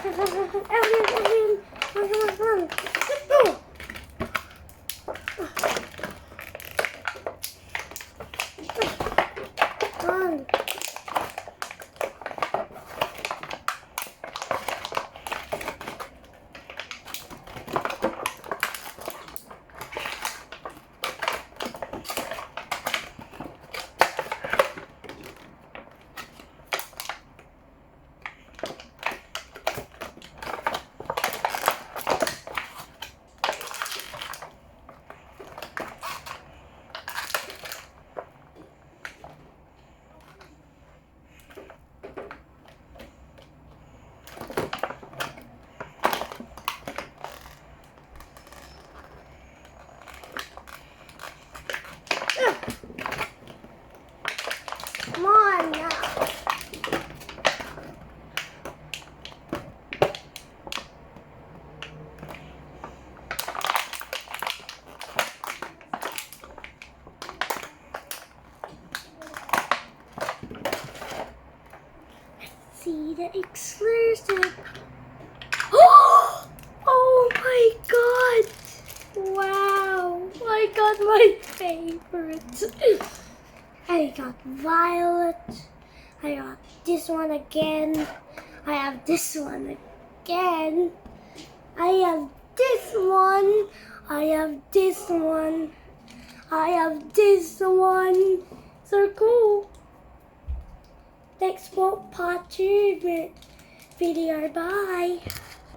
Evelyn, come on. Let's go. Come on. Come on now. Let's see the exclusive. Oh my god! Wow! I got my favorite. I got violet. I got this one again. I have this one again. I have this one. I have this one. I have this one. So cool. Thanks for part 2 video. Bye.